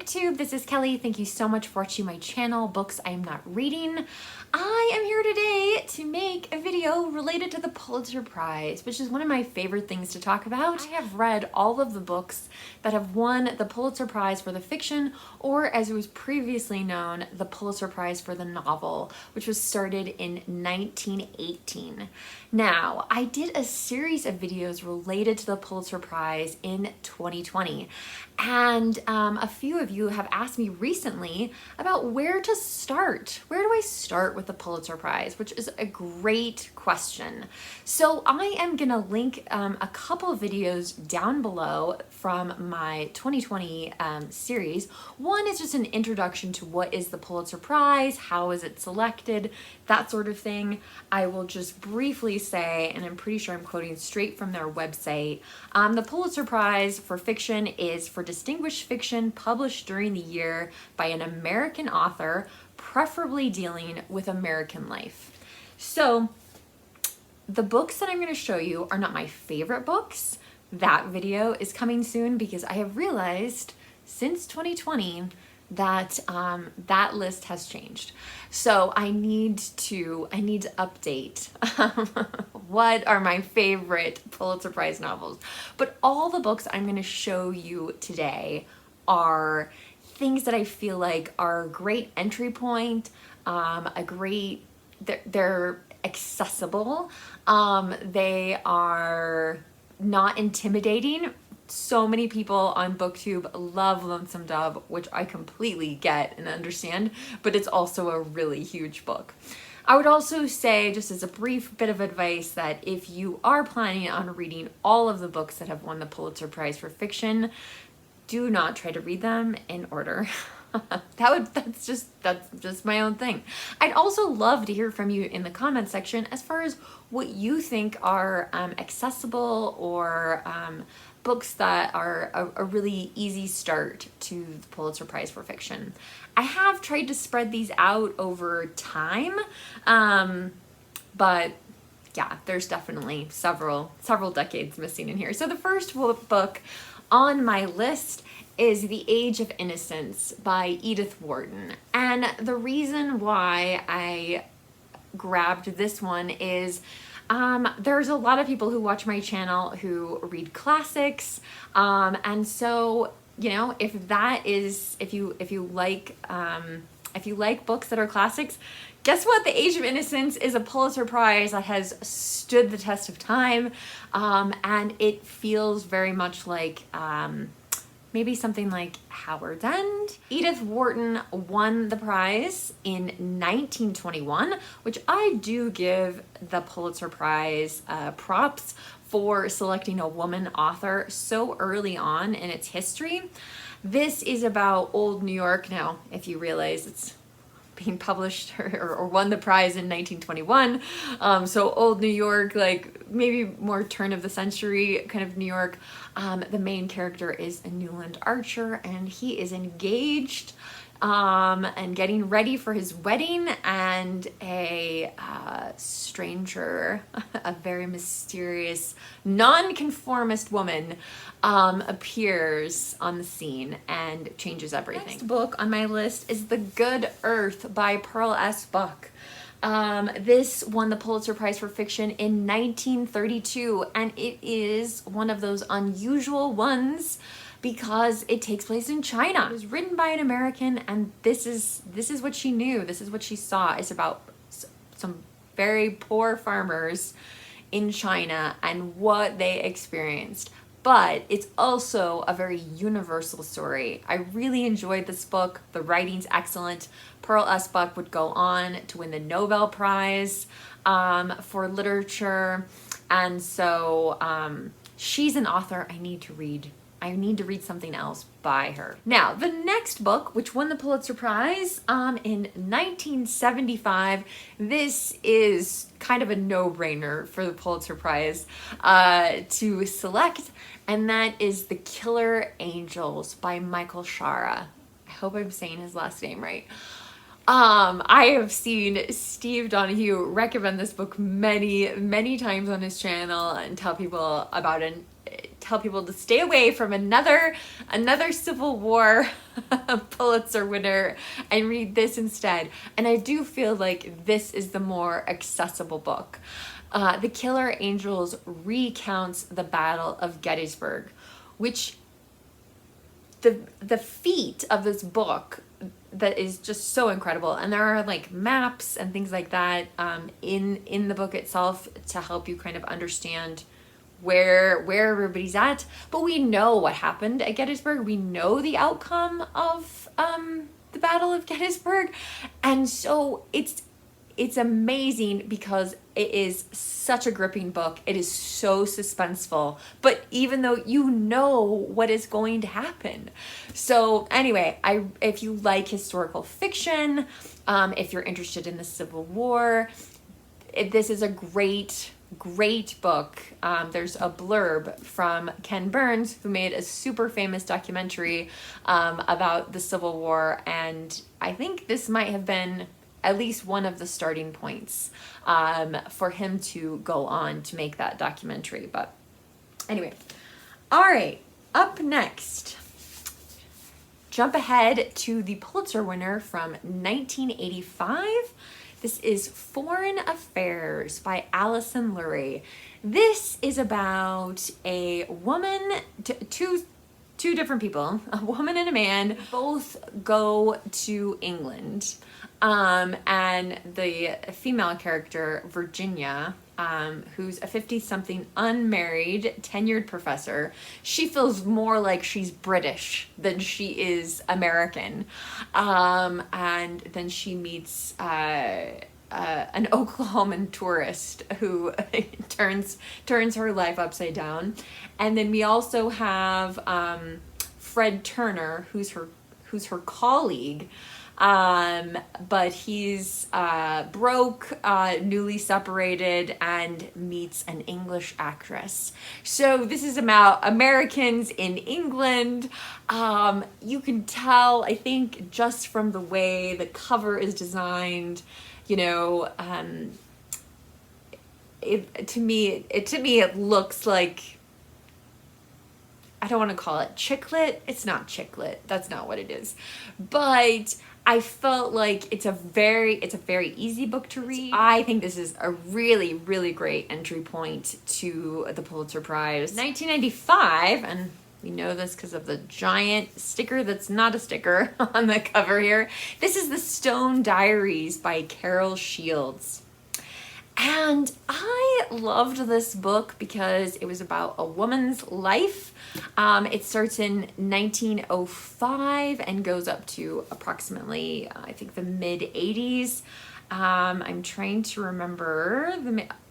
Booktube, this is Kelly. Thank you so much for watching my channel, Books I Am Not Reading. I am here today to make a video related to the Pulitzer Prize, which is one of my favorite things to talk about. I have read all of the books that have won the Pulitzer Prize for the fiction, or as it was previously known, the Pulitzer Prize for the novel, which was started in 1918. Now, I did a series of videos related to the Pulitzer Prize in 2020, and a few of you have asked me recently about where to start. Where do I start with the Pulitzer Prize, which is a great question. So I am gonna link a couple of videos down below from my 2020 series. One is just an introduction to what is the Pulitzer Prize, how is it selected, that sort of thing. I will just briefly say, and I'm pretty sure I'm quoting straight from their website, the Pulitzer Prize for fiction is for distinguished fiction published during the year by an American author, preferably dealing with American life. So the books that I'm going to show you are not my favorite books. That video is coming soon because I have realized since 2020 that that list has changed. So I need to update what are my favorite Pulitzer Prize novels. But all the books I'm going to show you today are things that I feel like are a great entry point, they're accessible, they are not intimidating. So many people on Booktube love Lonesome Dove, which I completely get and understand, but it's also a really huge book. I would also say, just as a brief bit of advice, that if you are planning on reading all of the books that have won the Pulitzer Prize for fiction, do not try to read them in order. That's just my own thing. I'd also love to hear from you in the comment section as far as what you think are accessible or books that are a really easy start to the Pulitzer Prize for fiction. I have tried to spread these out over time, but yeah, there's definitely several decades missing in here. So the first book on my list is The Age of Innocence by Edith Wharton. And the reason why I grabbed this one is there's a lot of people who watch my channel who read classics, and so, you know, if you like books that are classics, guess what? The Age of Innocence is a Pulitzer Prize that has stood the test of time, and it feels very much like maybe something like Howard's End. Edith Wharton won the prize in 1921, which I do give the Pulitzer Prize props for selecting a woman author so early on in its history. This is about old New York. Now, if you realize it's being published or won the prize in 1921. So old New York, like maybe more turn of the century kind of New York. The main character is a Newland Archer, and he is engaged and getting ready for his wedding, and a stranger, a very mysterious nonconformist woman appears on the scene and changes everything. Next book on my list is The Good Earth by Pearl S. Buck. This won the Pulitzer Prize for fiction in 1932, and it is one of those unusual ones because it takes place in China. It was written by an American, and this is what she knew. This is what she saw. It's about some very poor farmers in China and what they experienced. But it's also a very universal story. I really enjoyed this book. The writing's excellent. Pearl S. Buck would go on to win the Nobel Prize for literature. And so she's an author I need to read. I need to read something else by her. Now, the next book, which won the Pulitzer Prize in 1975, this is kind of a no-brainer for the Pulitzer Prize to select, and that is The Killer Angels by Michael Shara. I hope I'm saying his last name right. I have seen Steve Donahue recommend this book many times on his channel and tell people about it. tell people to stay away from another Civil War Pulitzer winner and read this instead. And I do feel like this is the more accessible book. The Killer Angels recounts the Battle of Gettysburg, which the feat of this book that is just so incredible. And there are like maps and things like that in the book itself to help you kind of understand where everybody's at. But we know what happened at Gettysburg. We know the outcome of the Battle of Gettysburg. And so it's amazing because it is such a gripping book. It is so suspenseful, but even though you know what is going to happen. So anyway, if you like historical fiction, if you're interested in the Civil War, this is a great book. There's a blurb from Ken Burns, who made a super famous documentary about the Civil War, and I think this might have been at least one of the starting points for him to go on to make that documentary. But anyway, all right, up next, jump ahead to the Pulitzer winner from 1985. This is Foreign Affairs by Alison Lurie. This is about a woman, two different people, a woman and a man, both go to England. And the female character, Virginia, who's a 50-something unmarried tenured professor, she feels more like she's British than she is American. And then she meets an Oklahoman tourist who turns her life upside down. And then we also have Fred Turner, who's her colleague. But he's broke, newly separated, and meets an English actress. So this is about Americans in England. You can tell, I think, just from the way the cover is designed, to me it looks like, I don't want to call it chick lit. It's not chick lit. That's not what it is. But I felt like it's a very easy book to read. I think this is a really, really great entry point to the Pulitzer Prize. 1995, and we know this because of the giant sticker that's not a sticker on the cover here. This is The Stone Diaries by Carol Shields. And I loved this book because it was about a woman's life. It starts in 1905 and goes up to approximately, I think, the mid-80s. I'm trying to remember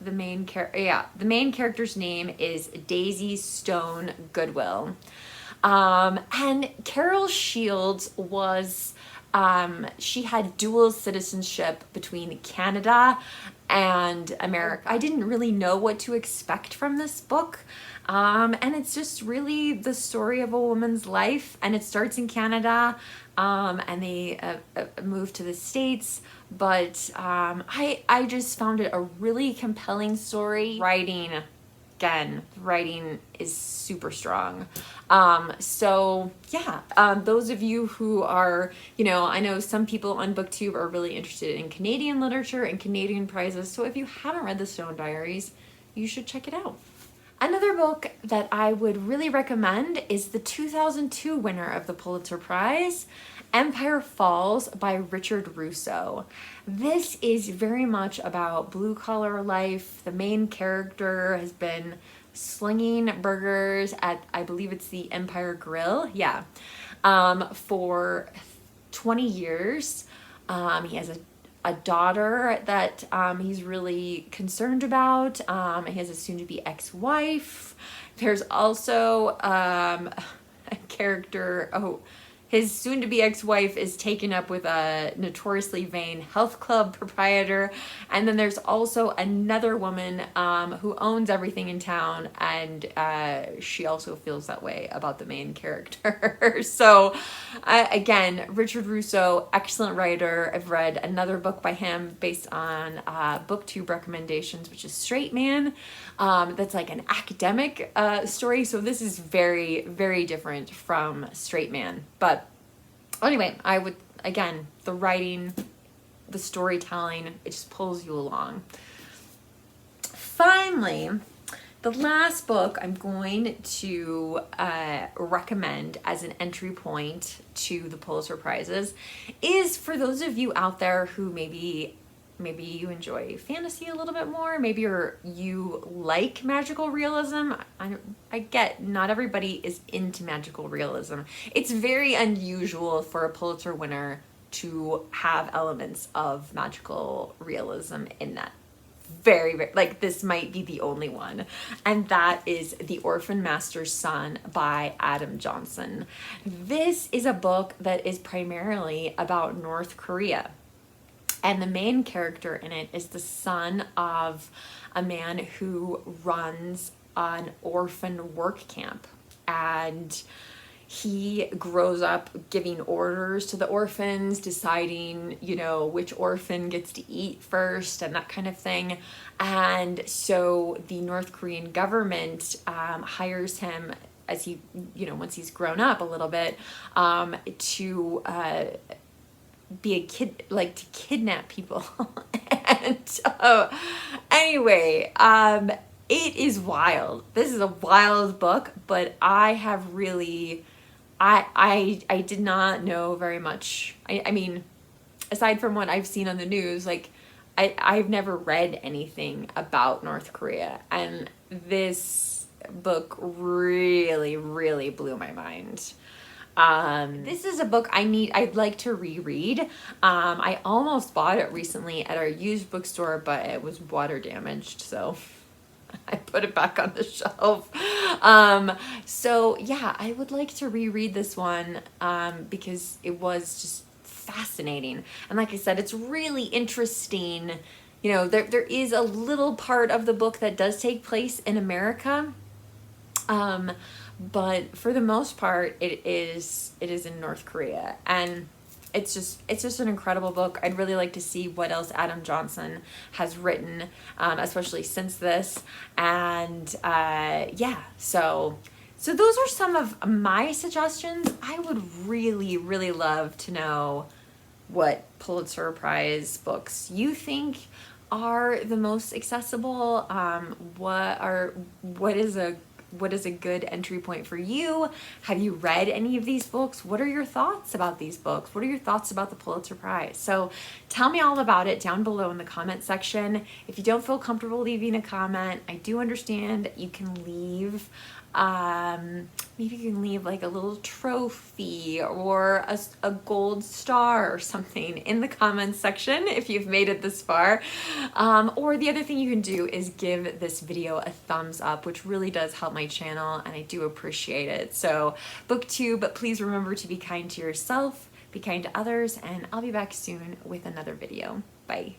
the main character. Yeah, the main character's name is Daisy Stone Goodwill. And Carol Shields was... she had dual citizenship between Canada and America. I didn't really know what to expect from this book. And it's just really the story of a woman's life. And it starts in Canada, and they move to the States. But I just found it a really compelling story. Writing is super strong. So yeah, those of you who are, I know some people on Booktube are really interested in Canadian literature and Canadian prizes. So if you haven't read The Stone Diaries, you should check it out. Another book that I would really recommend is the 2002 winner of the Pulitzer Prize, Empire Falls by Richard Russo. This is very much about blue-collar life. The main character has been slinging burgers at, I believe it's the Empire Grill, for 20 years. He has a daughter that he's really concerned about. He has a soon-to-be ex-wife. There's also a character, his soon-to-be ex-wife is taken up with a notoriously vain health club proprietor. And then there's also another woman who owns everything in town, and she also feels that way about the main character. So again, Richard Russo, excellent writer. I've read another book by him based on Booktube recommendations, which is Straight Man. That's like an academic story. So this is very, very different from Straight Man. But anyway, I would, again, the writing, the storytelling, it just pulls you along. Finally, the last book I'm going to recommend as an entry point to the Pulitzer Prizes is for those of you out there who maybe you enjoy fantasy a little bit more. Maybe you like magical realism. I get not everybody is into magical realism. It's very unusual for a Pulitzer winner to have elements of magical realism in that. Very, very, like this might be the only one. And that is The Orphan Master's Son by Adam Johnson. This is a book that is primarily about North Korea. And the main character in it is the son of a man who runs an orphan work camp. And he grows up giving orders to the orphans, deciding, which orphan gets to eat first and that kind of thing. And so the North Korean government hires him as he, once he's grown up a little bit, to be a kid, like to kidnap people. And anyway, it is wild. This is a wild book, but I have really, I did not know very much. I mean, aside from what I've seen on the news, like I've never read anything about North Korea, and this book really, really blew my mind. This is a book I'd like to reread. I almost bought it recently at our used bookstore, but it was water damaged, so I put it back on the shelf. So yeah, I would like to reread this one, because it was just fascinating. And like I said, it's really interesting. There is a little part of the book that does take place in America. But for the most part, it is in North Korea, and it's just an incredible book. I'd really like to see what else Adam Johnson has written, especially since this. And yeah, so those are some of my suggestions. I would really, really love to know what Pulitzer Prize books you think are the most accessible. What is a good entry point for you? Have you read any of these books? What are your thoughts about these books? What are your thoughts about the Pulitzer Prize? So tell me all about it down below in the comment section. If you don't feel comfortable leaving a comment, I do understand. You can leave, maybe you can leave like a little trophy or a gold star or something in the comments section if you've made it this far. Or the other thing you can do is give this video a thumbs up, which really does help my channel, and I do appreciate it. So Booktube, please remember to be kind to yourself, be kind to others, and I'll be back soon with another video. Bye.